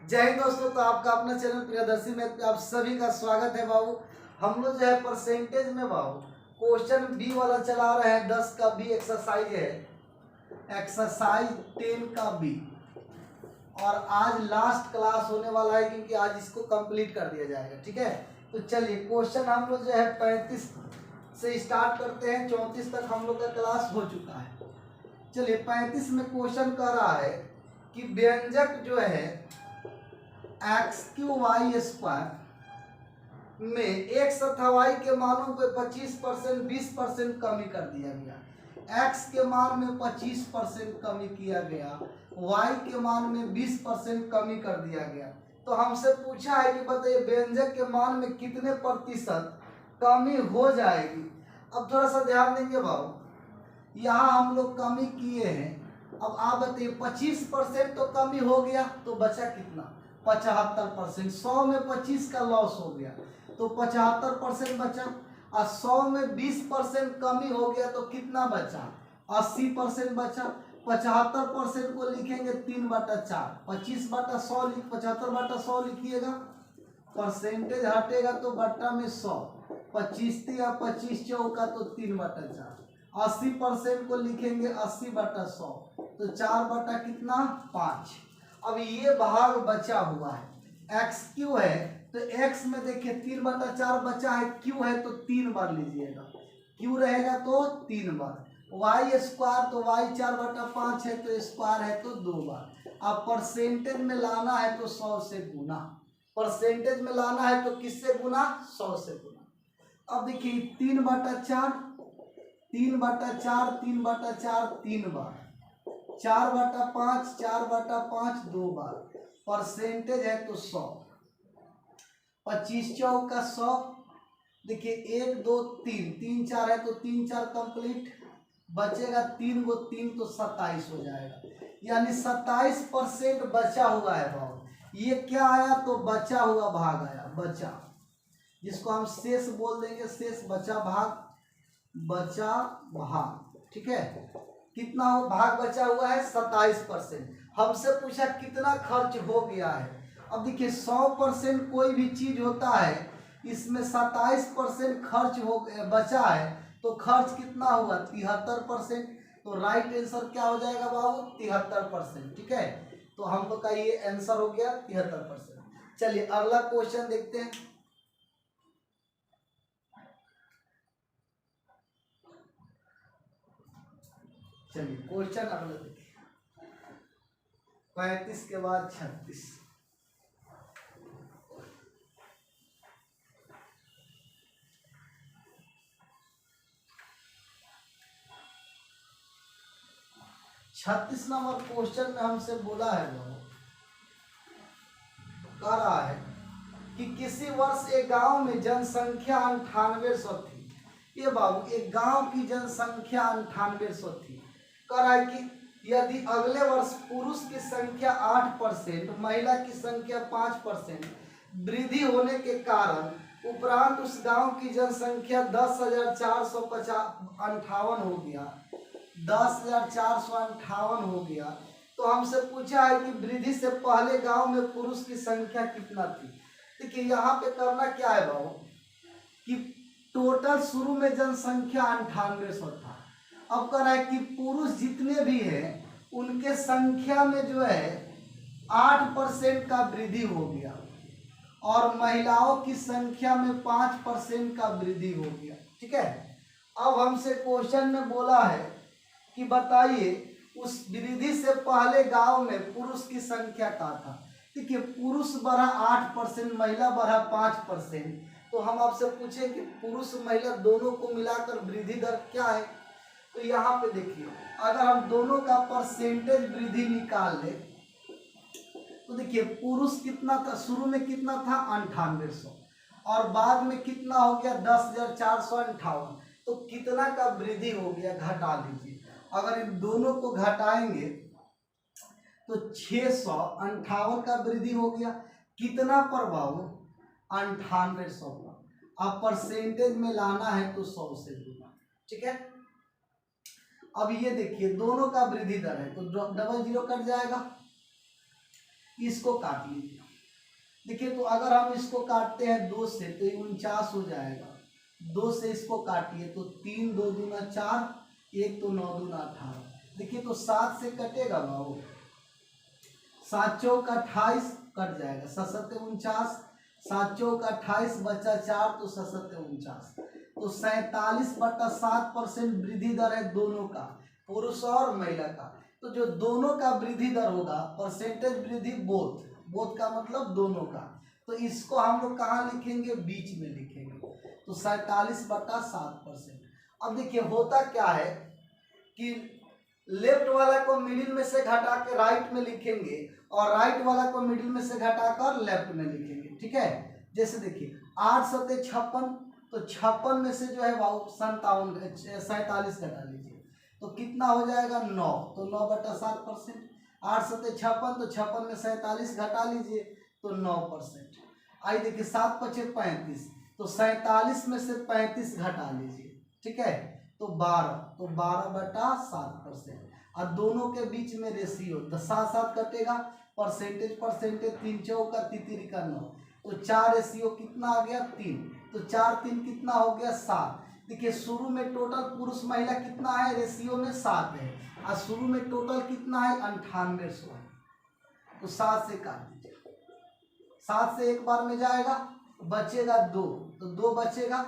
जय हिंद दोस्तों। तो आपका अपना चैनल प्रियदर्शी में आप सभी का स्वागत है बाबू। हम लोग जो है परसेंटेज में बाबू क्वेश्चन बी वाला चला रहे हैं। 10 का बी एक्सरसाइज है, एक्सरसाइज 10 का बी। और आज लास्ट क्लास होने वाला है क्योंकि आज इसको कंप्लीट कर दिया जाएगा। ठीक है, तो चलिए क्वेश्चन हम लोग जो है 35 से स्टार्ट करते हैं। 34 तक हम लोग का क्लास हो चुका है। चलिए 35 में क्वेश्चन कर रहा है कि व्यंजक जो है एक्स क्यू वाई स्क्वायर में एक्स तथा वाई के मानों पे 25% 20% कमी कर दिया गया। एक्स के मान में 25% कमी किया गया, वाई के मान में 20% कमी कर दिया गया। तो हमसे पूछा है कि बताइए व्यंजक के मान में कितने प्रतिशत कमी हो जाएगी। अब थोड़ा सा ध्यान देंगे बाबू, यहाँ हम लोग कमी किए हैं। अब आप बताइए 25% तो कमी हो गया तो बचा कितना? 75%। 100 में 25 का लॉस हो गया तो 75% बचा। और 100 में 20% कमी हो गया तो कितना बचा? 80% बचा। 75% को लिखेंगे 3/4, 25/100 75/100 लिखिएगा। परसेंटेज हटेगा तो बट्टा में 100, 25 या 25 चौका तो 3/4। 80% को लिखेंगे 80/100 तो 4 कितना 5। अब ये भाग बचा हुआ है, एक्स क्यू है तो एक्स में देखिए 3/4 बचा है, क्यू है तो 3 बार लीजिएगा, क्यू रहेगा तो 3 बार। वाई स्क्वायर तो वाई 4/5 है तो स्क्वायर है तो 2 बार। अब परसेंटेज में लाना है तो 100 से गुना, परसेंटेज में लाना है तो किससे गुना? 100 से गुना। अब देखिए 3/4 3/4 3/4 3 बार, 4/5 4/5 2 बार। परसेंटेज है तो 100, 25 चौका 100। देखिए 1 2 3 3 4 है तो 3 4 कंप्लीट, बचेगा 3 गो 3 तो 27 हो जाएगा। यानी 27% बचा हुआ है भाग। ये क्या आया? तो बचा हुआ भाग आया, बचा, जिसको हम शेष बोल देंगे, शेष बचा भाग, बचा भाग। ठीक है, कितना भाग बचा हुआ है? 27%। हमसे पूछा कितना खर्च हो गया है। अब देखिए 100% कोई भी चीज होता है, इसमें 27% खर्च हो बचा है तो खर्च कितना हुआ? 73%। तो राइट आंसर क्या हो जाएगा बाबू? 73%। ठीक है, तो हम लोग का ये आंसर हो गया 73%। चलिए अगला क्वेश्चन देखते हैं। चलिए क्वेश्चन अगला देखिए, 35 के बाद 36। छत्तीस नंबर क्वेश्चन में हमसे बोला है वो कह रहा है कि किसी वर्ष एक गांव में जनसंख्या 9800 थी। ये बाबू एक गांव की जनसंख्या 9800 थी। कह रहा है कि यदि अगले वर्ष पुरुष की संख्या 8%, महिला की संख्या 5% वृद्धि होने के कारण उपरांत उस गांव की जनसंख्या 10,458 हो गया, 10,458 हो गया, तो हमसे पूछा है कि वृद्धि से पहले गांव में पुरुष की संख्या कितना थी। देखिए यहाँ पे करना क्या है बाबू कि टोटल शुरू में जनसंख्या 9800 था। अब कह रहा है कि पुरुष जितने भी हैं उनके संख्या में जो है 8% का वृद्धि हो गया और महिलाओं की संख्या में 5% का वृद्धि हो गया। ठीक है, अब हमसे क्वेश्चन में बोला है कि बताइए उस वृद्धि से पहले गांव में पुरुष की संख्या क्या था। देखिए पुरुष बढ़ा 8%, महिला बढ़ा 5%। तो हम आपसे पूछे कि पुरुष महिला दोनों को मिलाकर वृद्धि दर क्या है। तो यहाँ पे देखिए अगर हम दोनों का परसेंटेज वृद्धि निकाल ले तो देखिए पुरुष कितना था, शुरू में कितना था 9800 और बाद में कितना हो गया 10,458। तो कितना का वृद्धि हो गया घटा लीजिए। अगर इन दोनों को घटाएंगे तो 658 का वृद्धि हो गया। कितना पर बाबू? 9800 पर। अब परसेंटेज में लाना है तो 100 से गुना। ठीक है, अब ये देखिए दोनों का वृद्धि दर है तो डबल जीरो कट जाएगा। इसको काट लीजिए। देखिए तो अगर हम इसको काटते हैं 2 से तो ये 49 हो जाएगा। 2 से इसको काटिए तो 3 2 दूना 4, 1 तो 9 दूना 18। देखिए तो 7 से कटेगा बाबू, 7 चौक 28 कट जाएगा, 7 49, 7 चौक 28 बचा 4 तो 7 49। तो 47/7% वृद्धि दर है दोनों का, पुरुष और महिला का। तो जो दोनों का वृद्धि दर होगा, परसेंटेज वृद्धि बोथ, बोथ का मतलब दोनों का, तो इसको हम लोग कहाँ लिखेंगे, बीच में लिखेंगे। तो 47/7%। अब देखिए होता क्या है कि लेफ्ट वाला को मिडिल में से घटा के राइट में लिखेंगे और राइट वाला को मिडिल में से घटाकर लेफ्ट में लिखेंगे, ठीक है। जैसे देखिए 8 सत्ते 56, तो 56 में से जो है वो 47 घटा लीजिए तो कितना हो जाएगा 9, तो 9/7%। 8 सत्ते 56, तो 56 में 47 घटा लीजिए तो 9%। आई देखिए 7 पचे 35, तो 47 में से 35 घटा लीजिए, ठीक है, तो 12, तो 12/7%। और दोनों के बीच में रेशियो 7 कटेगा, परसेंटेज परसेंटेज, 3 चौका तितरी का 9, तो 4 रेशियो कितना आ गया 3, तो 4 3 कितना हो गया 7। देखिए शुरू में टोटल पुरुष महिला कितना है, रेशियो में 7 है, और शुरू में टोटल कितना है 9800 है। तो 7 से काट दीजिए, 7 से एक बार में जाएगा, बचेगा 2, तो 2 बचेगा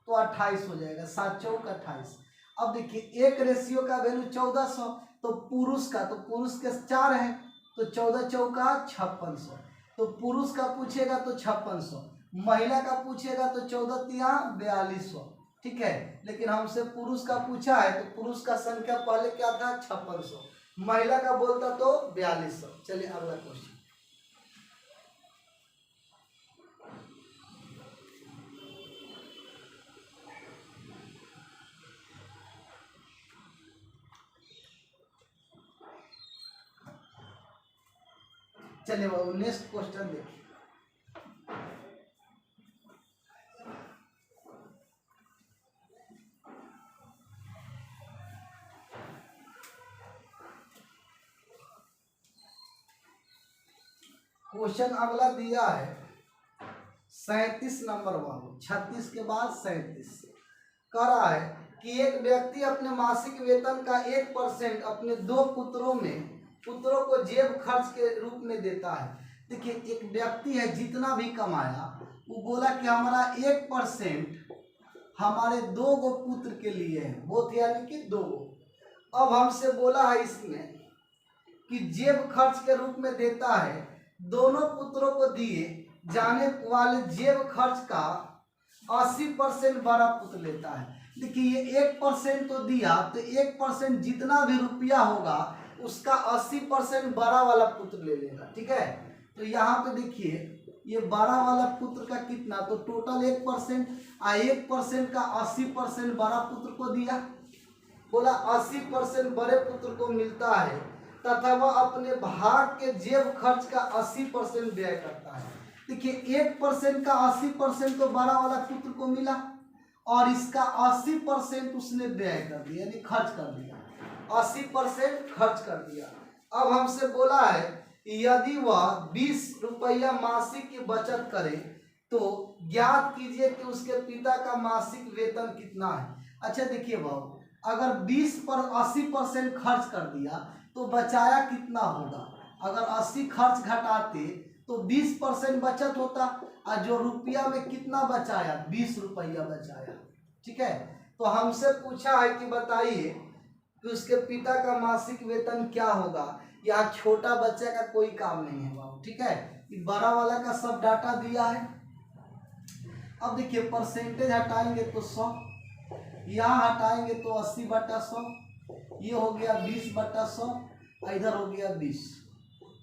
तो 28 हो जाएगा, 7 चौक 28। अब देखिए एक रेशियो का वैल्यू 1400, तो पुरुष का, तो पुरुष के 4 है तो 14 चौका 5600, तो पुरुष का पूछेगा तो 5600, महिला का पूछेगा तो 14 तिया 4200, ठीक है। लेकिन हमसे पुरुष का पूछा है तो पुरुष का संख्या पहले क्या था 5600, महिला का बोलता तो 4200। चलिए अगला क्वेश्चन। चलिए बाबू नेक्स्ट क्वेश्चन देखिए। क्वेश्चन अगला दिया है 37 नंबर बाबू, 36 के बाद 37 कह रहा है कि एक व्यक्ति अपने मासिक वेतन का 1% अपने 2 पुत्रों को जेब खर्च के रूप में देता है। देखिए एक व्यक्ति है जितना भी कमाया वो बोला कि हमारा 1% हमारे 2 गो पुत्र के लिए है, बोथ यानी कि 2 गो। अब हमसे बोला है इसमें कि जेब खर्च के रूप में देता है, दोनों पुत्रों को दिए जाने वाले जेब खर्च का 80% बड़ा पुत्र लेता है। देखिए ये 1% तो दिया, तो 1% जितना भी रुपया होगा उसका 80% बड़ा वाला पुत्र ले लेगा, ठीक है। तो यहाँ पे देखिए ये बड़ा वाला पुत्र का कितना, तो टोटल 1%, 1% का 80% बड़ा पुत्र को दिया, बोला 80% बड़े पुत्र को मिलता है तथा वह अपने भाग के जेब खर्च का 80% व्यय करता है। देखिए 1% का 80% तो बड़ा वाला पुत्र को मिला और इसका 80% उसने व्यय कर दिया, यानी खर्च कर दिया, 80% खर्च कर दिया। अब हमसे बोला है यदि वह 20 रुपया मासिक की बचत करे तो ज्ञात कीजिए कि उसके पिता का मासिक वेतन कितना है। अच्छा देखिए बाबू, अगर 20 पर 80% खर्च कर दिया तो बचाया कितना होगा, अगर 80 खर्च घटाते तो 20% बचत होता, और जो रुपया में कितना बचाया 20 रुपया बचाया, ठीक है। तो हमसे पूछा है कि बताइए कि उसके पिता का मासिक वेतन क्या होगा। यहाँ छोटा बच्चे का कोई काम नहीं है बाबू, ठीक है, बड़ा वाला का सब डाटा दिया है। अब देखिए परसेंटेज हटाएंगे तो 100, यहाँ हटाएंगे तो 80/100, ये हो गया 20/100, इधर हो गया 20,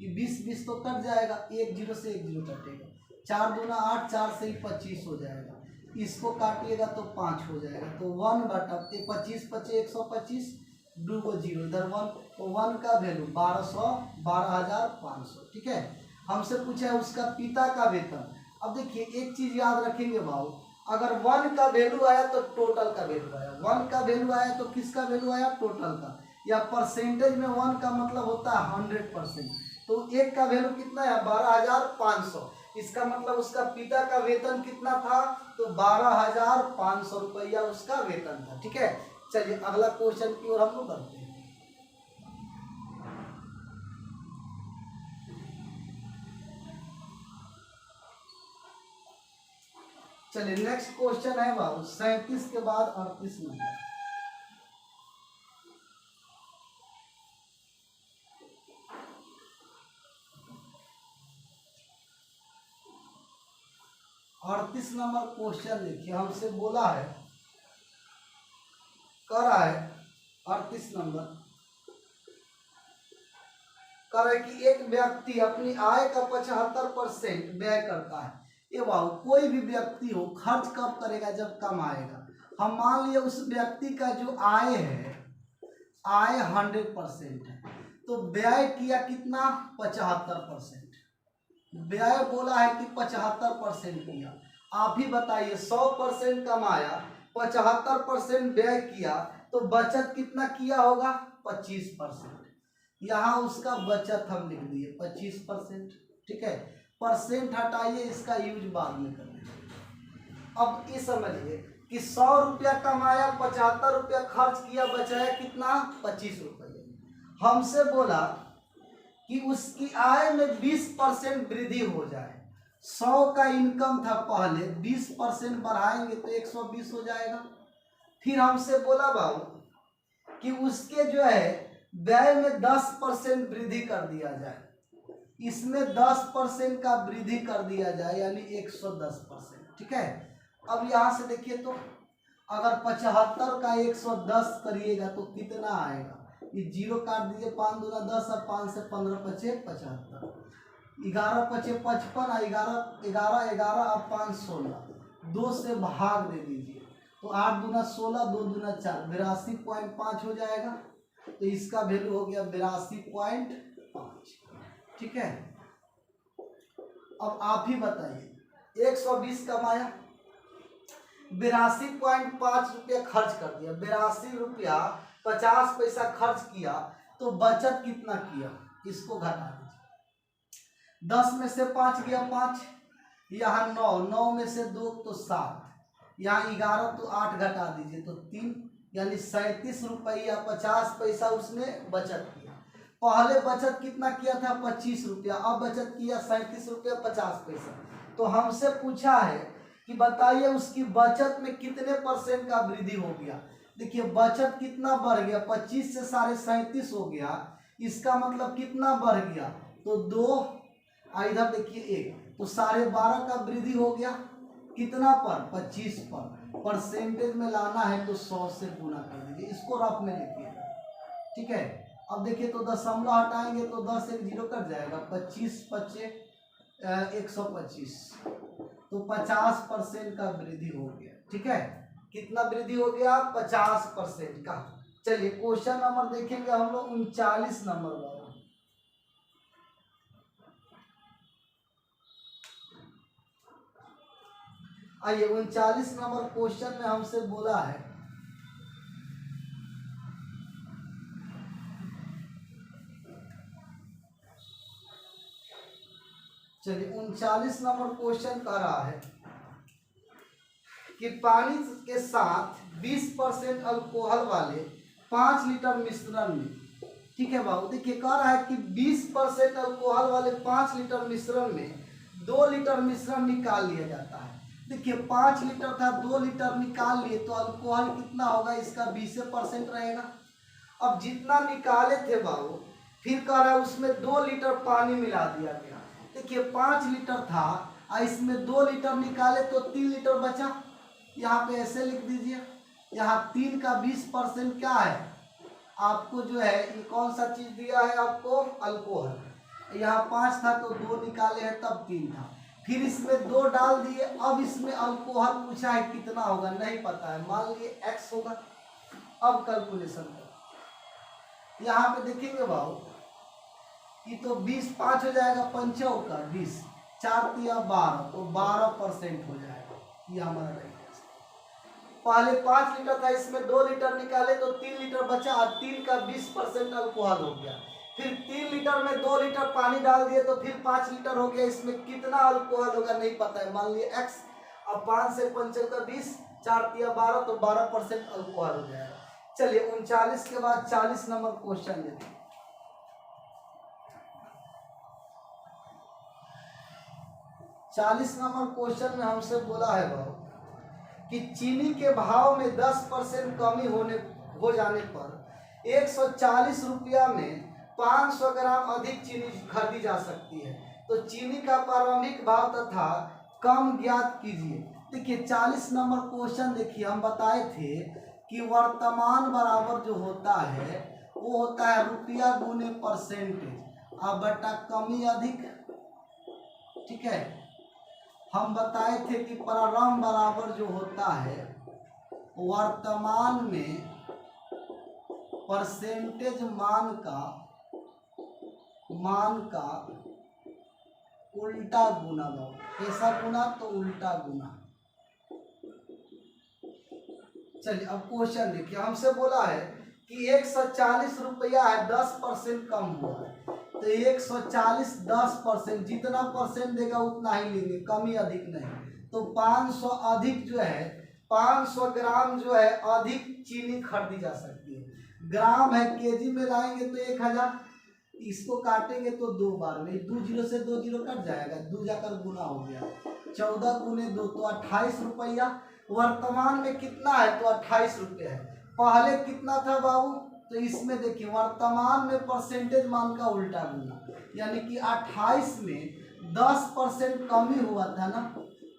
ये 20 तो कट जाएगा, 1 0 से 1 0 कटेगा, 4 दूना 8, 4 से ही 25 हो जाएगा, इसको काटिएगा तो 5 हो जाएगा, तो 1/25 पचे 125, 2 को 0 इधर 1, तो 1 का वैल्यू 12,500, ठीक है। हमसे पूछा है उसका पिता का वेतन। अब देखिए एक चीज याद रखेंगे भाव, अगर 1 का वैल्यू आया तो टोटल का वैल्यू आया, 1 का वैल्यू आया तो किसका वैल्यू आया, टोटल का, या परसेंटेज में 1 का मतलब होता है 100%, तो एक का वैल्यू कितना है 12,500। इसका मतलब उसका पिता का वेतन कितना था, तो 12,500 रुपया उसका वेतन था। ठीक है, चलिए अगला क्वेश्चन की ओर हम लोग बढ़ते हैं। चलिए नेक्स्ट क्वेश्चन है बाबू 37 के बाद 38 नंबर। अड़तीस नंबर क्वेश्चन देखिए, हमसे बोला है, कर रहा है 38 नंबर, कर रहा है कि एक व्यक्ति अपनी आय का 75% व्यय करता है। ये बाबू कोई भी व्यक्ति हो खर्च कब करेगा, जब कमाएगा। हम मान लिए उस व्यक्ति का जो आय है, आय 100% है, तो व्यय किया कितना 75%। व्यय बोला है कि 75% किया। आप ही बताइए 100% कमाया, 75% व्यय किया, तो बचत कितना किया होगा 25%। यहाँ उसका बचत हम लिख दिए 25%। ठीक है, परसेंट हटाइए, इसका यूज बाद में करेंगे। अब ये समझिए कि 100 रुपया कमाया, 75 रुपया खर्च किया, बचाया कितना 25 रुपये। हमसे बोला कि उसकी आय में 20% वृद्धि हो जाए। 100 का इनकम था पहले, 20% बढ़ाएंगे तो 120 हो जाएगा। फिर हमसे बोला बाबू कि उसके जो है व्यय में 10% वृद्धि कर दिया जाए, इसमें 10% का वृद्धि कर दिया जाए, यानी 110%। ठीक है, अब यहाँ से देखिए तो अगर 75 का 110 करिएगा तो कितना आएगा, ये जीरो काट दीजिए, 5 दूना 10 और 5 से 15 पचे 75, 11 पचे 55, 11 और 5 16, 2 से भाग दे दीजिए तो 8 दूना 16, 2 दूना 4, 82.5 हो जाएगा। तो इसका वैल्यू हो गया 82.5। ठीक है, अब आप ही बताइए 120 कमाया, 82.5 रुपया खर्च कर दिया, 82 रुपया 50 पैसा खर्च किया, तो बचत कितना किया, इसको घटा दीजिए। 10 में से 5 गया 5, यहाँ 9, 9 में से 2 तो 7, यहाँ 11 तो 8 घटा दीजिए तो 3, यानी 37 रुपया 50 पैसा उसने बचत किया। पहले बचत कितना किया था 25 रुपया, अब बचत किया 37 रुपया 50 पैसा। तो हमसे पूछा है कि बताइए उसकी बचत में कितने परसेंट का वृद्धि हो गया। देखिए बचत कितना बढ़ गया, 25 से 37.5 हो गया, इसका मतलब कितना बढ़ गया, तो 2, इधर देखिए 1, तो 12.5 का वृद्धि हो गया, कितना पर 25 पर। परसेंटेज में लाना है तो 100 से गुना कर दीजिए, इसको रफ में लिखिएगा। ठीक है, अब देखिए तो दशमलव हटाएंगे तो 10 एक जीरो कट जाएगा, 25 पचे 125, तो 50% का वृद्धि हो गया। ठीक है, कितना वृद्धि हो गया 50% का। चलिए क्वेश्चन नंबर देखेंगे हम लोग 39 नंबर वाला। आइए 39 नंबर क्वेश्चन में हमसे बोला है, चलिए 39 नंबर क्वेश्चन कह रहा है कि पानी के साथ 20% अल्कोहल वाले 5 लीटर मिश्रण में, ठीक है बाबू, देखिए कह रहा है कि 20% अल्कोहल वाले 5 लीटर मिश्रण में 2 लीटर मिश्रण निकाल लिया जाता है। देखिए 5 लीटर था, 2 लीटर निकाल लिए तो अल्कोहल कितना होगा, इसका 20% रहेगा। अब जितना निकाले थे बाबू, फिर कह रहा है उसमें 2 लीटर पानी मिला दिया गया। देखिए 5 लीटर था और इसमें 2 लीटर निकाले तो 3 लीटर बचा। यहाँ पे ऐसे लिख दीजिए, यहाँ 3 का 20% क्या है आपको, जो है ये कौन सा चीज दिया है आपको, अल्कोहल। यहाँ 5 था तो 2 निकाले हैं तब 3 था, फिर इसमें 2 डाल दिए। अब इसमें अल्कोहल पूछा है कितना होगा, नहीं पता है, मान लिए x होगा। अब कैलकुलेशन करो, यहाँ पे देखेंगे बाबू, ये तो 20 5 हो जाएगा, 5 का 20, 4 तिया 12, तो 12% हो जाएगा। ये हमारा रहेगा। पहले 5 लीटर था, इसमें 2 लीटर निकाले तो 3 लीटर बचा और 3 का 20% अल्कोहल हो गया। फिर 3 लीटर में 2 लीटर पानी डाल दिए तो फिर 5 लीटर हो गया। इसमें कितना अल्कोहल होगा नहीं पता है, मान लिया x। अब 5 से 5 का 20, 4 तिया 12, तो 12% अल्कोहल हो जाएगा। चलिए 39 के बाद 40 नंबर क्वेश्चन देखिए। 40 नंबर क्वेश्चन में हमसे बोला है बाबू कि चीनी के भाव में 10% कमी हो जाने पर 140 रुपया में 500 ग्राम अधिक चीनी खरीदी जा सकती है। तो चीनी का प्रारंभिक भाव तथा कम ज्ञात कीजिए। देखिए 40 नंबर क्वेश्चन देखिए, हम बताए थे कि वर्तमान बराबर जो होता है वो होता है रुपया गुने परसेंटेज अब बटा कमी अधिक। ठीक है, हम बताए थे कि प्रारंभ बराबर जो होता है वर्तमान में परसेंटेज मान का उल्टा गुना दो। ऐसा गुना तो उल्टा गुना। चलिए अब क्वेश्चन देखिए, हमसे बोला है कि 140 रुपया है, 10% कम हुआ है। तो 140 10%, जितना परसेंट देगा उतना ही लेंगे, कमी अधिक नहीं। तो 500 अधिक जो है 500 ग्राम जो है अधिक चीनी खरीदी जा सकती है। ग्राम है, केजी में लाएंगे तो 1000, इसको काटेंगे तो 2 बार में 2 जीरो से 2 जीरो कट जाएगा, 2 जाकर गुना हो गया, 14 गुने 2 तो 28 रुपया। वर्तमान में कितना है तो 28 रुपये है। पहले कितना था बाबू, तो इसमें देखिए वर्तमान में परसेंटेज मान का उल्टा गुना, यानी कि 28 में 10% कमी हुआ था ना,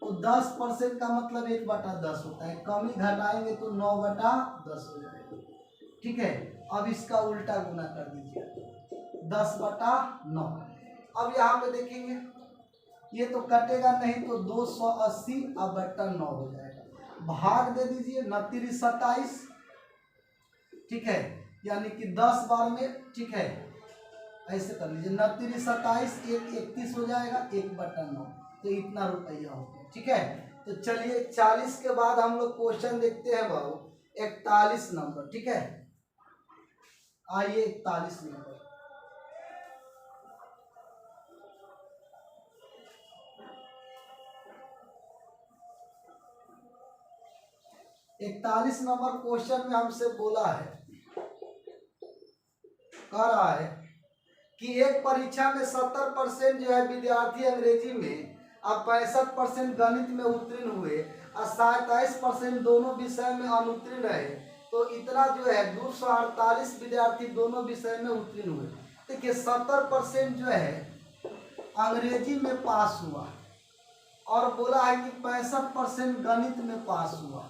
तो 10% का मतलब 1/10 होता है। कमी घटाएंगे तो 9/10 हो जाएगा। ठीक है, अब इसका उल्टा गुना कर दीजिए, 10/9। अब यहाँ पे देखेंगे ये तो कटेगा नहीं, तो 280 अब बट्टा 9 हो जाएगा। भाग दे दीजिए 29 27। ठीक है, यानी कि 10 बार में, ठीक है ऐसे कर लीजिए, 29 27 1 31 हो जाएगा, 1/9, तो इतना रुपया हो गया। ठीक है, तो चलिए 40 के बाद हम लोग क्वेश्चन देखते हैं बाबू 41 नंबर। ठीक है, आइए 41 नंबर। इकतालीस नंबर क्वेश्चन में हमसे बोला है, कह रहा है कि एक परीक्षा में 70% जो है विद्यार्थी अंग्रेजी में और 65% गणित में उत्तीर्ण हुए और 27% दोनों विषय में अनुत्तीर्ण रहे, तो इतना जो है 248 विद्यार्थी दोनों विषय में उत्तीर्ण हुए। देखिए 70% जो है अंग्रेजी में पास हुआ और बोला है कि 65% गणित में पास हुआ।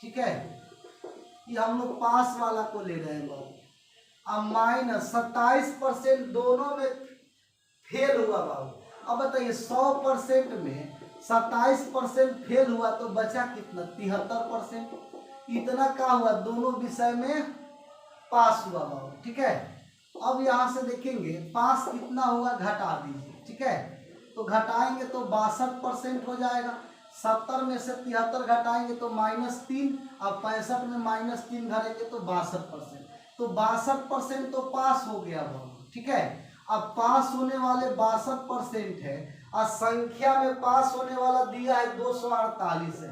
ठीक है, ये हम लोग पास वाला को ले रहे हैं बाबू। अब माइनस 27% दोनों में फेल हुआ बाबू। अब बताइए 100% में 27% फेल हुआ तो बचा कितना, 73%। इतना का हुआ, दोनों विषय में पास हुआ बाबू। ठीक है, अब यहाँ से देखेंगे पास कितना होगा, घटा दीजिए। ठीक है, तो घटाएंगे तो 62% हो जाएगा। 70 में से 73 घटाएंगे तो -3, अब 65 में -3 घटाएंगे तो 62%। तो 62% तो पास हो गया बाबू। ठीक है, अब पास होने वाले 62% है और संख्या में पास होने वाला दिया है 248 है।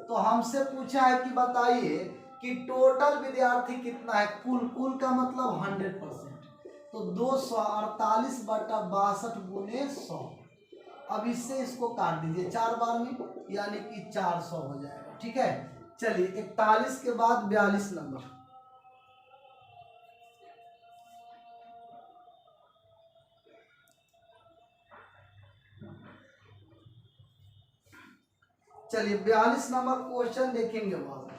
तो हमसे पूछा है कि बताइए कि टोटल विद्यार्थी कितना है, कुल का मतलब 100%। तो 248/62 गुने 100। अब इससे इसको काट दीजिए 4 बार में, यानी कि 400 हो जाएगा। ठीक है, चलिए 41 के बाद 42 नंबर। चलिए 42 नंबर क्वेश्चन देखेंगे बाबू।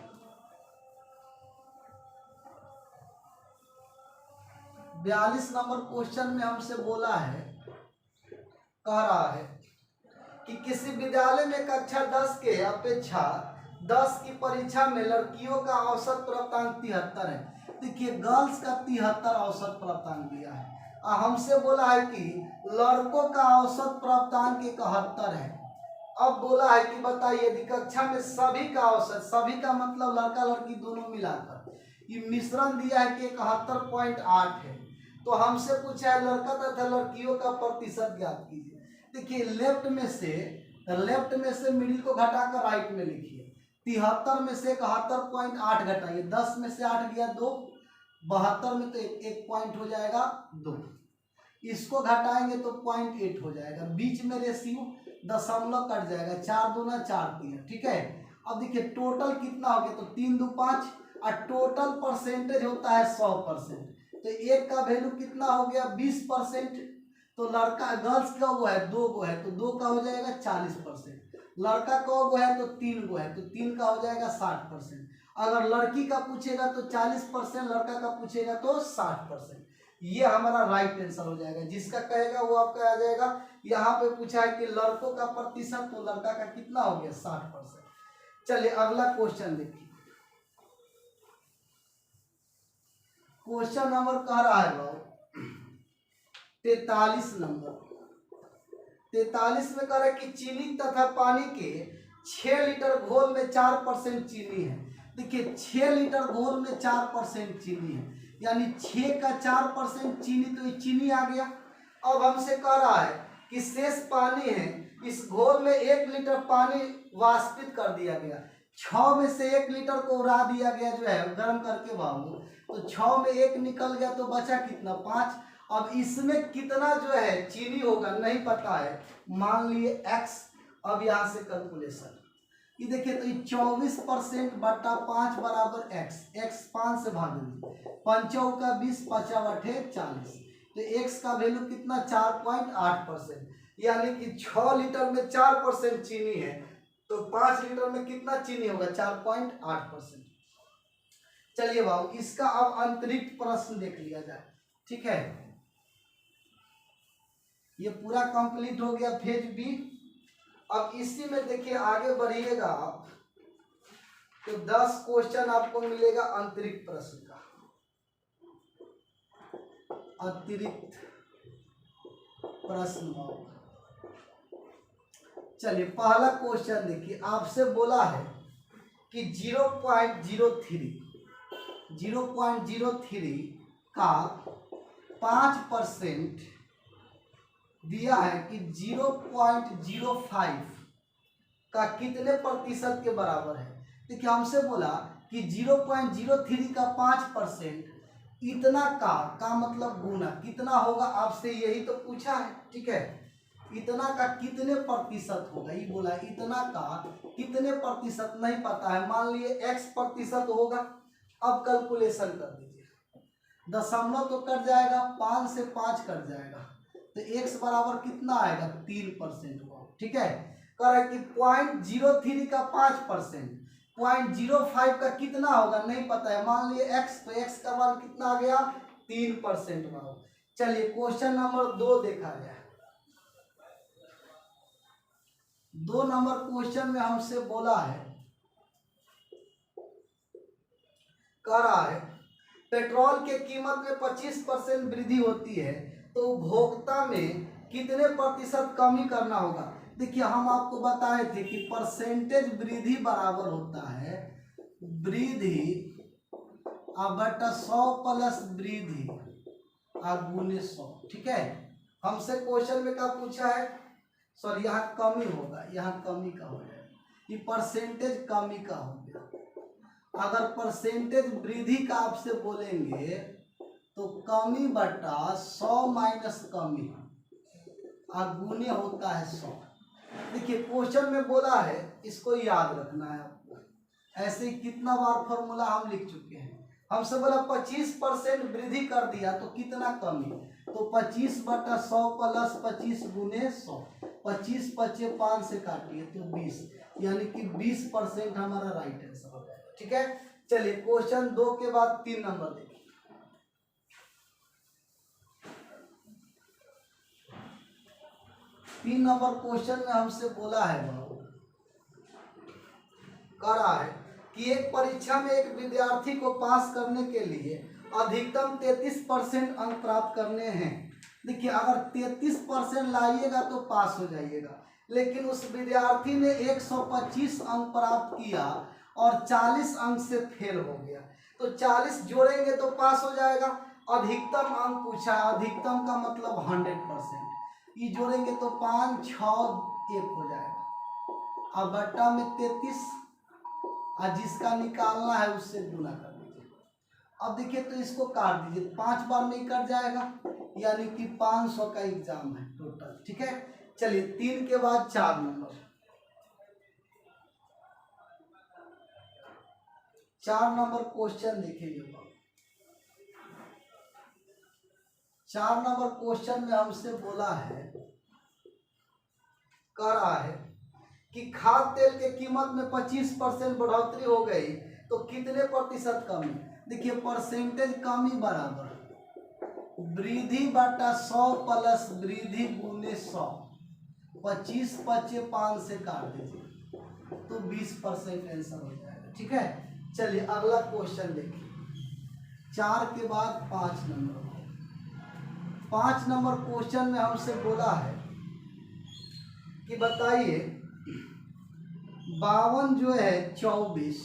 42 नंबर क्वेश्चन में हमसे बोला है, कह रहा है कि किसी विद्यालय में कक्षा 10 के अपेक्षा 10 की परीक्षा में लड़कियों का औसत प्राप्तांक 73 है। देखिए गर्ल्स का 73 औसत प्राप्तांक दिया है और हमसे बोला है कि लड़कों का औसत प्राप्तांक 71 है। अब बोला है कि बताइए यदि कक्षा में सभी का औसत, सभी का मतलब लड़का लड़की दोनों मिलाकर, ये मिश्रण दिया है कि 71.8 है, तो हमसे पूछा है लड़का तथा लड़कियों का प्रतिशत ज्ञात कीजिए। देखिए लेफ्ट में से मिडिल को घटाकर राइट में लिखिए। 73 में से 71.8 घटाइए, 10 में से 8 गया 2, 72 में तो एक पॉइंट हो जाएगा 2, इसको घटाएंगे तो 0.8 हो जाएगा, बीच में रेशियो दशमलव कट जाएगा, 4 दूना 4 3, ठीक है। अब देखिए टोटल कितना हो गया, तो 3 2 5 और टोटल परसेंटेज होता है 100%, तो एक का वैल्यू कितना हो गया 20%, तो लड़का गर्ल्स का वो है 2 गो है तो 2 का हो जाएगा 40%, लड़का का वो है तो 3 गो है तो 3 का हो जाएगा 60%, अगर लड़की का पूछेगा तो 40%, लड़का का पूछेगा तो 60%। ये हमारा राइट आंसर हो जाएगा, जिसका कहेगा वो आपका आ जाएगा। यहाँ पे पूछा है कि लड़कों का प्रतिशत, तो लड़का का कितना हो गया 60%। चलिए अगला क्वेश्चन देखिए, क्वेश्चन नंबर कह रहा है भाव 43 नंबर। 43 में कह रहा है कि चीनी तथा पानी के 6 लीटर घोल में 4% चीनी है। देखिए 6 लीटर घोल में 4% चीनी है, यानी 6 का 4% चीनी, तो ये चीनी आ गया। अब हमसे कह रहा है कि शेष पानी है, इस घोल में 1 लीटर पानी वाष्पित कर दिया गया, 6 में से 1 लीटर को उड़ा दिया गया जो है गर्म करके बाबू, तो 6 में 1 निकल गया तो बचा कितना 5। अब इसमें कितना जो है चीनी होगा नहीं पता है, मान लिए x। अब यहाँ से कैलकुलेशन ये देखिए, तो ये 24% बटा 5 बराबर x, x 5 से भाग दीजिए, 5 का 20, 5 8 40, तो x का वैल्यू कितना 4.8%, यानी कि 6 लीटर में 4% चीनी है, तो 5 लीटर में कितना चीनी होगा 4.8%। चलिए बाबू इसका अब अंतरिक्ष प्रश्न देख लिया जाए, ठीक है। ये पूरा कंप्लीट हो गया फेज बी। अब इसी में देखिए आगे बढ़िएगा आप तो 10 क्वेश्चन आपको मिलेगा अंतरिक्ष प्रश्न का, अतिरिक्त प्रश्न। चलिए पहला क्वेश्चन देखिए, आपसे बोला है कि 0.03 का 5% दिया है कि 0.05 का कितने प्रतिशत के बराबर है। देखिए हमसे बोला कि 0.03 का 5% इतना का मतलब गुना कितना होगा, आपसे यही तो पूछा है, ठीक है। इतना का कितने प्रतिशत होगा, ये बोला इतना का कितने प्रतिशत नहीं पता है, मान लिए x% होगा। अब कैलकुलेशन कर दीजिए, दशमलव तो कट जाएगा, 5 से 5 कट जाएगा, तो x बराबर कितना आएगा 3% होगा, ठीक है। कह रहा है कि 0.03 का 5%, 0.05 का कितना होगा नहीं पता है, मान लिए x, तो x का मान कितना आ गया 3% होगा। चलिए क्वेश्चन नंबर 2 देखा जाए। 2 नंबर क्वेश्चन में हमसे बोला है, कह रहा है पेट्रोल के कीमत में 25% वृद्धि होती है तो उपभोक्ता में कितने प्रतिशत कमी करना होगा। देखिए हम आपको बताए थे कि परसेंटेज वृद्धि बराबर होता है वृद्धि बटा 100 प्लस वृद्धि गुने 100, ठीक है। हमसे क्वेश्चन में क्या पूछा है, सॉरी यहाँ कमी होगा, यहाँ कमी का हो जाएगा, ये परसेंटेज कमी का हो गया। अगर परसेंटेज वृद्धि का आपसे बोलेंगे तो कमी बटा 100 माइनस कमी गुने होता है 100। देखिए क्वेश्चन में बोला है, इसको याद रखना है आपको, ऐसे कितना बार फॉर्मूला हम लिख चुके हैं। हमसे बोला 25% वृद्धि कर दिया तो कितना कमी, तो 25 बटा 100 प्लस 25 गुने 100, 25 25 5 से काटिए तो 20, यानी कि 20% हमारा राइट आंसर हो जाएगा, ठीक है। चलिए क्वेश्चन 2 के बाद 3 नंबर देखिए। 3 नंबर क्वेश्चन में हमसे बोला है, कह रहा है कि एक परीक्षा में एक विद्यार्थी को पास करने के लिए अधिकतम 33% अंक प्राप्त करने हैं। देखिए अगर 33% लाइएगा तो पास हो जाइएगा, लेकिन उस विद्यार्थी ने 125 अंक प्राप्त किया और 40 अंक से फेल हो गया, तो 40 जोड़ेंगे तो पास हो जाएगा। अधिकतम अंक पूछा है, अधिकतम का मतलब 100%। ये जोड़ेंगे तो 5 6 1 हो जाएगा। अब बट्टा में 33 और जिसका निकालना है उससे गुना कर दीजिए। अब देखिए तो इसको काट दीजिए, 5 बार में ही कट जाएगा, यानी कि 500 का एग्जाम है टोटल। ठीक है, चलिए 3 के बाद 4 नंबर। 4 नंबर क्वेश्चन देखिए। 4 नंबर क्वेश्चन में हमसे बोला है, कह रहा है कि खाद्य तेल के कीमत में 25% बढ़ोतरी हो गई तो कितने प्रतिशत कमी। देखिए परसेंटेज कमी बराबर वृद्धि बटा 100 प्लस वृद्धि गुने 100। 25 25 5 से काट दीजिए तो 20% आंसर हो जाएगा। ठीक है, चलिए अगला क्वेश्चन देखिए। 4 के बाद 5 नंबर। 5 नंबर क्वेश्चन में हमसे बोला है कि बताइए 52 जो है 24,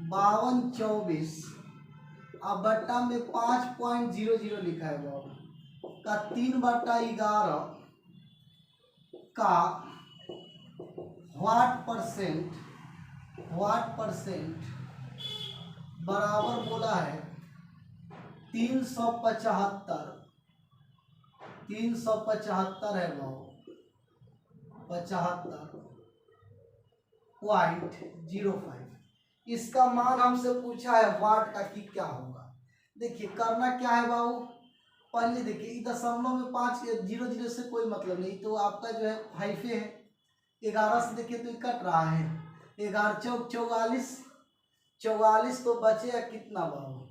52 24 अब बट्टा में 5.00 लिखा है बाबू का 3/11 का व्हाट परसेंट बराबर बोला है 375 है बाबू 75.05। इसका मान हमसे पूछा है वाट का कि क्या होगा। देखिए करना क्या है बाबू, पहले देखिए दशमलव में 5 0 से कोई मतलब नहीं, तो आपका जो है 5 है। 11 से देखिए तो कट रहा है, 11 चौक 44, 44 तो बचेगा कितना बाबू,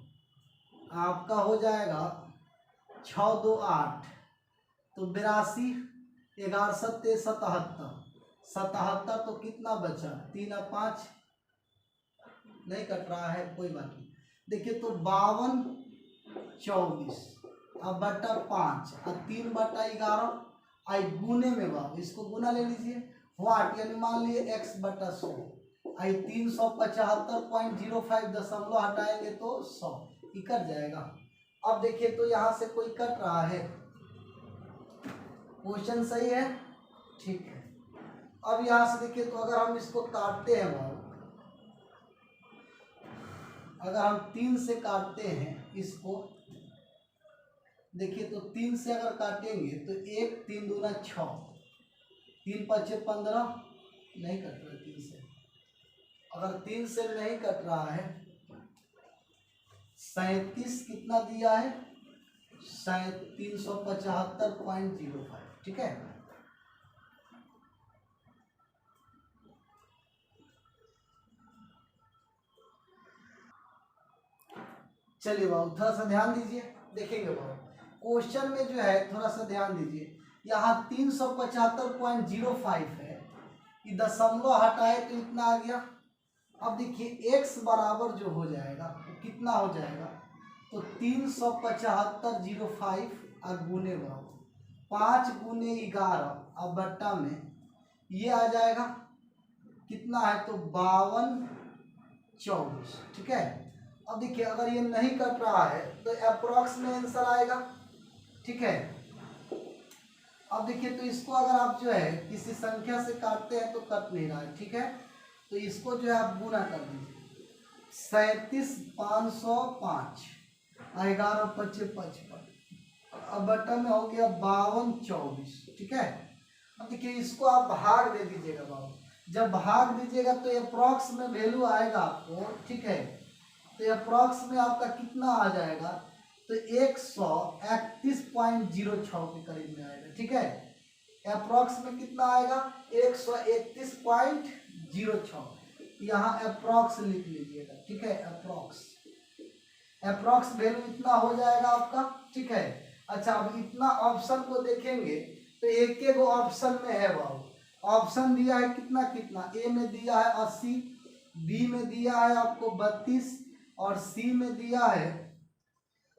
आपका हो जाएगा 6 2 8 तो 82, 11 7 77, 77 तो कितना बचा 3 और 5 नहीं कट रहा है, कोई बात नहीं। देखिए तो 52 24 अब बटा 5 और 3/11 आई गुने में बाबू इसको गुना ले लीजिए वाट, यानी मान लिए x बटा 100 आई 375.05 दशमलव हटाएंगे तो 100 ही कट जाएगा। अब देखिए तो यहाँ से कोई कट रहा है, क्वेश्चन सही है, ठीक है। अब यहाँ से देखिए तो अगर हम इसको काटते हैं बाबू, अगर हम 3 से काटते हैं इसको, देखिए तो 3 से अगर काटेंगे तो 1 3 दूना 6, 3 5 15 नहीं कट रहा 3 से। अगर 3 से नहीं कट रहा है 37 कितना दिया है 375.05। ठीक है, चलिए बाबू थोड़ा सा ध्यान दीजिए, देखेंगे बाबू क्वेश्चन में जो है थोड़ा सा ध्यान दीजिए। यहाँ 375.05 है, ये दशमलव हटाए तो इतना आ गया। अब देखिए x बराबर जो हो जाएगा तो कितना हो जाएगा, तो 375.05 और गुने बाबू 5 गुने 11 अब बट्टा में ये आ जाएगा कितना है तो 52 24। ठीक है, अब देखिए अगर ये नहीं कट रहा है तो अप्रोक्स में आंसर आएगा। ठीक है, अब देखिए तो इसको अगर आप जो है किसी संख्या से काटते हैं तो कट नहीं रहा है। ठीक है, तो इसको जो है आप गुना कर दीजिए 37 505 11 25 55 अब बट्टा में हो गया 52 24। ठीक है, अब देखिए इसको आप भाग दे दीजिएगा बाबू, जब भाग दीजिएगा तो अप्रोक्स में वैल्यू आएगा आपको। ठीक है, तो अप्रोक्स में आपका कितना आ जाएगा तो 131.06 के करीब में आएगा। ठीक है, अप्रोक्स में कितना आएगा 131.06, यहाँ अप्रोक्स लिख लीजिएगा। ठीक है, अप्रोक्स वैल्यू इतना हो जाएगा आपका। ठीक है, अच्छा अब इतना ऑप्शन को देखेंगे तो एक एक ऑप्शन में है बाबू, ऑप्शन दिया है कितना कितना, ए में दिया है 80, बी में दिया है आपको 32 और सी में दिया है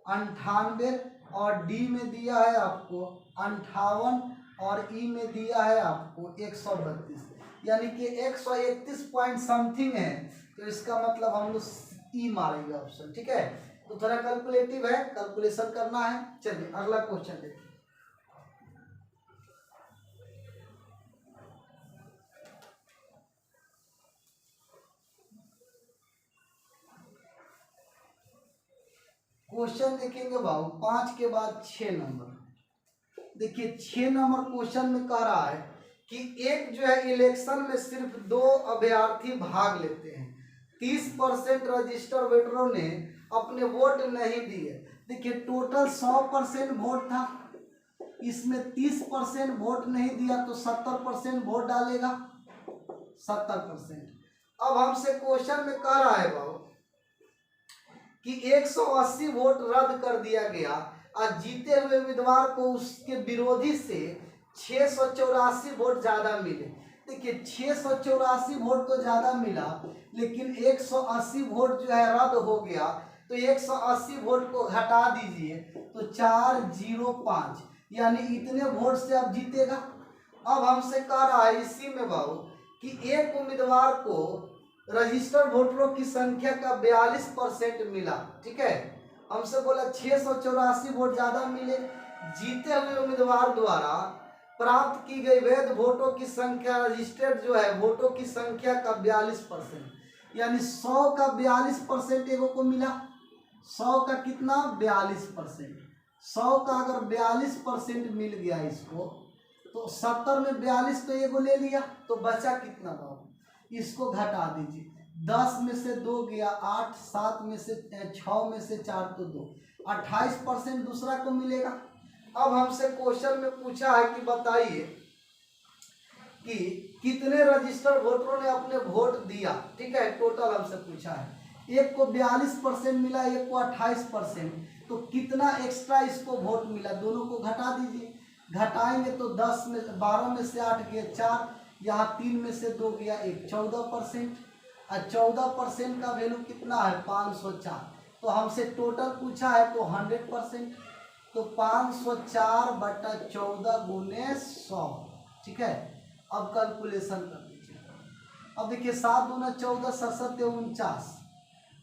98 और डी में दिया है आपको 58 और ई में दिया है आपको 132, यानी कि 131 पॉइंट समथिंग है, तो इसका मतलब हम लोग ई मारेंगे ऑप्शन। ठीक है, तो थोड़ा कैलकुलेटिव है, कैलकुलेशन करना है। चलिए अगला क्वेश्चन देखिए। क्वेश्चन देखेंगे बाबू 5 के बाद 6 नंबर। देखिए 6 नंबर क्वेश्चन में कह रहा है कि एक जो है इलेक्शन में सिर्फ 2 अभ्यर्थी भाग लेते हैं, 30% रजिस्टर्ड वोटरों ने अपने वोट नहीं दिए। देखिए टोटल 100% वोट था, इसमें 30% वोट नहीं दिया तो 70% वोट डालेगा, 70%। अब हमसे क्वेश्चन में कह रहा है बाबू कि 180 वोट रद्द कर दिया गया और जीते हुए उम्मीदवार को उसके विरोधी से 684 वोट ज्यादा मिले। देखिए 684 वोट तो ज्यादा मिला, लेकिन 180 वोट जो है रद्द हो गया, तो 180 वोट को घटा दीजिए तो 405, यानी इतने वोट से अब जीतेगा। अब हमसे कह रहा है इसी में बाबू कि एक उम्मीदवार को रजिस्टर्ड वोटरों की संख्या का 42% मिला। ठीक है, हमसे बोला 684 वोट ज्यादा मिले, जीते हुए उम्मीदवार द्वारा प्राप्त की गई वैध वोटों की संख्या रजिस्टर्ड जो है वोटों की संख्या का 42%, यानी 100 का 42% एगो को मिला। 100 का कितना 42%, 100 का अगर 42% मिल गया इसको, तो 70 में 42 तो एगो ले लिया, तो बचा कितना बाबू, इसको घटा दीजिए। 10 में से 2 गया 8, 7 में से 6 में से 4 तो 2, 28% दूसरा को मिलेगा। अब हमसे क्वेश्चन में पूछा है कि बताइए कि कितने रजिस्टर्ड वोटरों ने अपने वोट दिया। ठीक है, टोटल हमसे पूछा है, एक को 42% मिला, एक को 28%, तो कितना एक्स्ट्रा इसको वोट मिला, दोनों को घटा दीजिए। घटाएंगे तो 10 में 12 में से 8 गया 4, यहाँ 3 में से 2 गया 1, 14%, और 14% का वैल्यू कितना है 504, तो हमसे टोटल पूछा है तो 100%, तो 504/14 गुने 100। ठीक है, अब कैलकुलेशन कर दीजिए। अब देखिए 7 दूना 14, 67 49,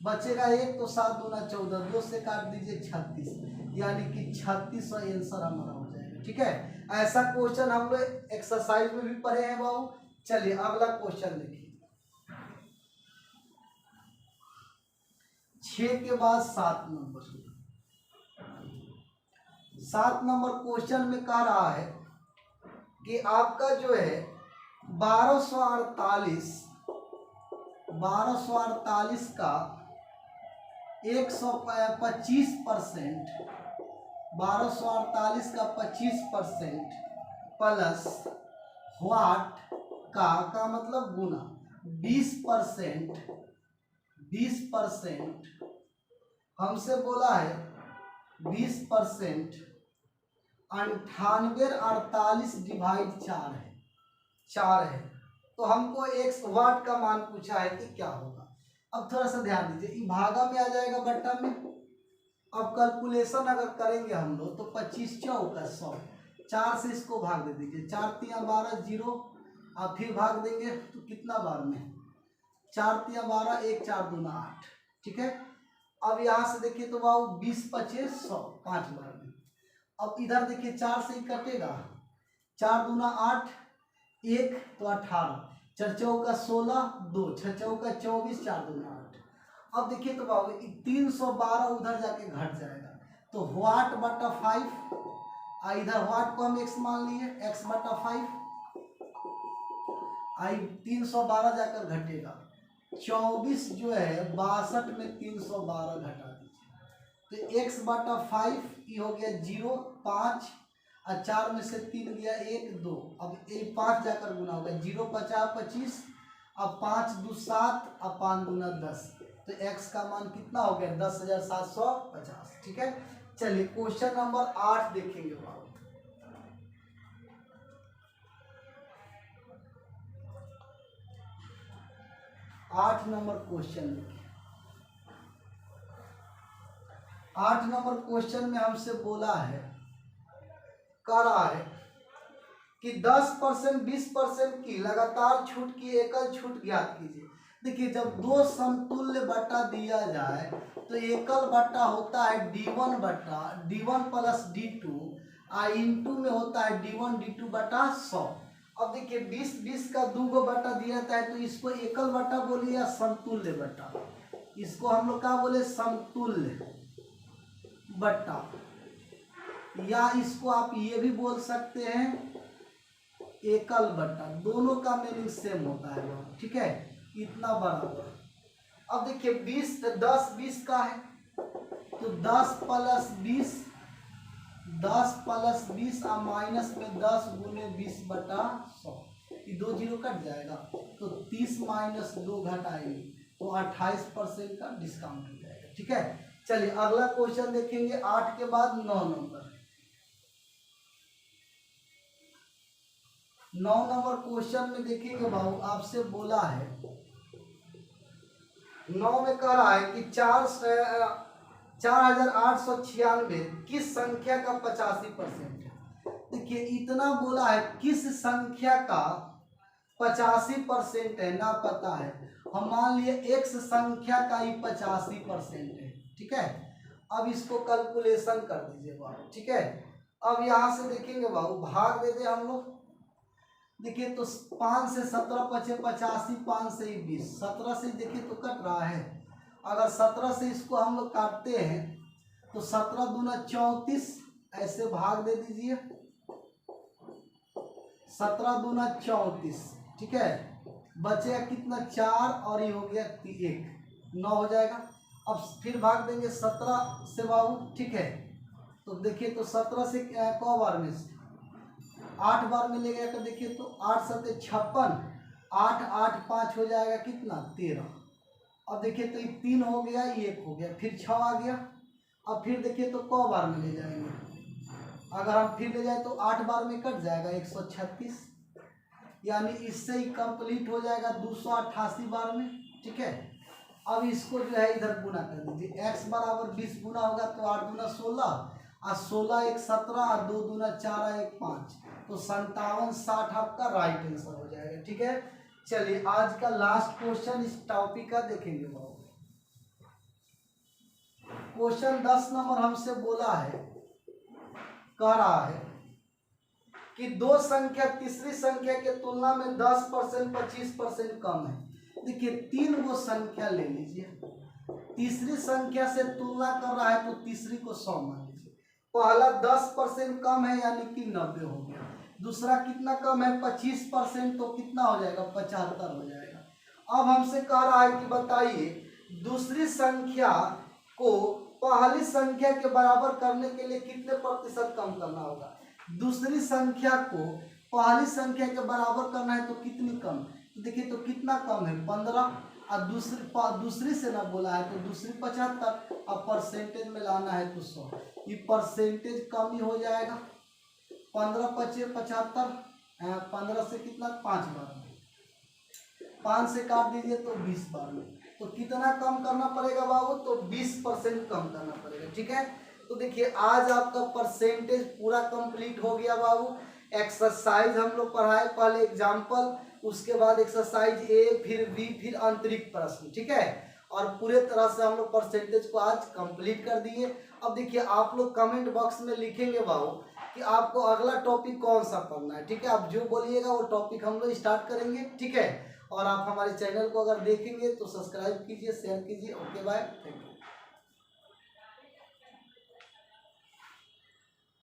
बचेगा 1, तो 7 दूना 14, 2 से काट दीजिए 36, यानी कि 36 आंसर हमारा हो जाएगा। ठीक है, ऐसा क्वेश्चन हम लोग एक्सरसाइज में भी पढ़े हैं बाबू। चलिए अगला क्वेश्चन देखिए, 6 के बाद 7 नंबर। 7 नंबर क्वेश्चन में कह रहा है कि आपका जो है 1248 का 125%, 1248 का 25% प्लस व्हाट का मतलब गुना 20%, हमसे बोला है 20%, 98 48 डिवाइड 4 है, 4 है, तो हमको 1 वाट का मान पूछा है कि क्या होगा। अब थोड़ा सा ध्यान दीजिए, भागा में आ जाएगा बट्टा में। अब कैलकुलेशन अगर करेंगे हम लोग तो 25 चौका 100, 4 से इसको भाग दे दीजिए, 4 तिया 12 0, अब फिर भाग देंगे तो कितना बार में 4 तिया 12, 1 4 दूना 8। ठीक है, अब यहाँ से देखिए तो बाबू 20 25 100, 5 बार में। अब इधर देखिए 4 से ही कटेगा, 4 दूना 8, 1 तो 18, 4 चौका 16, 2 6 चौका 24, 4 दूना 8। अब देखिए तो बाबू 312 उधर जाके घट जाएगा, तो व्हाट बटा 5, इधर व्हाट को हम x मान लिए, x बटा 5, 312 जाकर घटेगा, 24 जो है 62 में 312 घटा दीजिए, तो x बटा 5 ये हो गया 0 5, और 4 में से 3 गया 1 2, अब 5 जाकर गुना होगा, 0 50 25, अब 5 2 7, अब 5 दूना 10, तो x का मान कितना हो गया 10,750। ठीक है, चलिए क्वेश्चन नंबर 8 देखेंगे बाबू। 8 नंबर क्वेश्चन देखिए, 8 नंबर क्वेश्चन में हमसे बोला है, कह रहा है कि 10% 20% की लगातार छूट की एकल छूट ज्ञात कीजिए। देखिए जब दो समतुल्य बट्टा दिया जाए तो एकल बट्टा होता है d1 बट्टा d1 प्लस d2 इंटू में होता है d1 d2 बटा 100। अब देखिए 20 का दो गो बट्टा दिया जाता है तो इसको एकल बट्टा बोलिए या समतुल्य बट्टा, इसको हम लोग क्या बोले समतुल्य बट्टा, या इसको आप ये भी बोल सकते हैं एकल बट्टा, दोनों का मीनिंग सेम होता है। ठीक है, इतना बराबर। अब देखिए 10 का है तो 10 प्लस 20 और माइनस में 10 गुने 20 बटा 100, ये 2 जीरो कट जाएगा तो 30 माइनस 2 घटाएंगे तो 28% का डिस्काउंट हो जाएगा। ठीक है, चलिए अगला क्वेश्चन देखेंगे 8 के बाद 9 नंबर। 9 नंबर क्वेश्चन में देखेंगे बाबू, आपसे बोला है 9 में कह रहा है कि 4896 किस संख्या का 85% है। देखिए इतना बोला है किस संख्या का 85% है, ना पता है। हम मान लिए x संख्या का ही 85% है। ठीक है, अब इसको कैलकुलेशन कर दीजिए बाबू। ठीक है, अब यहाँ से देखेंगे बाबू, भाग देते हम लोग। देखिए तो 5 से 17 पचे 85, 5 से ही 20, 17 से देखिए तो कट रहा है। अगर 17 से इसको हम लोग काटते हैं तो 17 दूना 34, ऐसे भाग दे दीजिए, 17 दूना 34। ठीक है, बचेगा कितना 4 और ये हो गया 1, 9 हो जाएगा। अब फिर भाग देंगे 17 से बाबू। ठीक है, तो देखिए तो 17 से क बार में 8 बार में ले गया तो देखिए तो 8 सत्ते 56, 8 8 5 हो जाएगा कितना 13। अब देखिए तो ये 3 हो गया, ये 1 हो गया, फिर 6 आ गया। अब फिर देखिए तो क बार में ले जाएंगे, अगर हम फिर ले जाए तो 8 बार में कट जाएगा 136, यानी इससे ही कंप्लीट हो जाएगा 288 बार में। ठीक है, अब इसको जो है इधर गुना कर दीजिए, x बराबर 20 गुना होगा तो 8 दूना 16 और 16 1 17 और 2 दूना 4 1 5, तो 57 60 आपका राइट आंसर हो जाएगा। ठीक है, चलिए आज का लास्ट क्वेश्चन इस टॉपिक का देखेंगे बाबू। क्वेश्चन 10 नंबर हमसे बोला है, कह रहा है कि दो संख्या तीसरी संख्या के तुलना में 10% 25% कम है। देखिए 3 गो संख्या ले लीजिए, तीसरी संख्या से तुलना कर रहा है तो तीसरी को 100 मान लीजिए। पहला 10% कम है यानी कि 90 हो गया, दूसरा कितना कम है 25%, तो कितना हो जाएगा 75 हो जाएगा। अब हमसे कह रहा है कि बताइए दूसरी संख्या को पहली संख्या के बराबर करने के लिए कितने प्रतिशत कम करना होगा। दूसरी संख्या को पहली संख्या के बराबर करना है तो कितनी कम, तो देखिए तो कितना कम है 15, और दूसरी से ना बोला है तो दूसरी 75, और परसेंटेज में लाना है तो 100, ये परसेंटेज कम ही हो जाएगा। 15 पचे 75, 15 से कितना 5 बार में, 5 से काट दीजिए तो 20 बार में, तो कितना कम करना पड़ेगा बाबू, तो 20% कम करना पड़ेगा। ठीक है, तो देखिए आज आपका परसेंटेज पूरा कंप्लीट हो गया बाबू। एक्सरसाइज हम लोग पढ़ाए, पहले एग्जाम्पल, उसके बाद एक्सरसाइज ए, फिर बी, फिर आंतरिक प्रश्न। ठीक है, और पूरे तरह से हम लोग परसेंटेज को आज कंप्लीट कर दिए। अब देखिए आप लोग कमेंट बॉक्स में लिखेंगे बाबू कि आपको अगला टॉपिक कौन सा पढ़ना है। ठीक है, आप जो बोलिएगा वो टॉपिक हम लोग स्टार्ट करेंगे। ठीक है, और आप हमारे चैनल को अगर देखेंगे तो सब्सक्राइब कीजिए, शेयर कीजिए। Okay bye, thank you.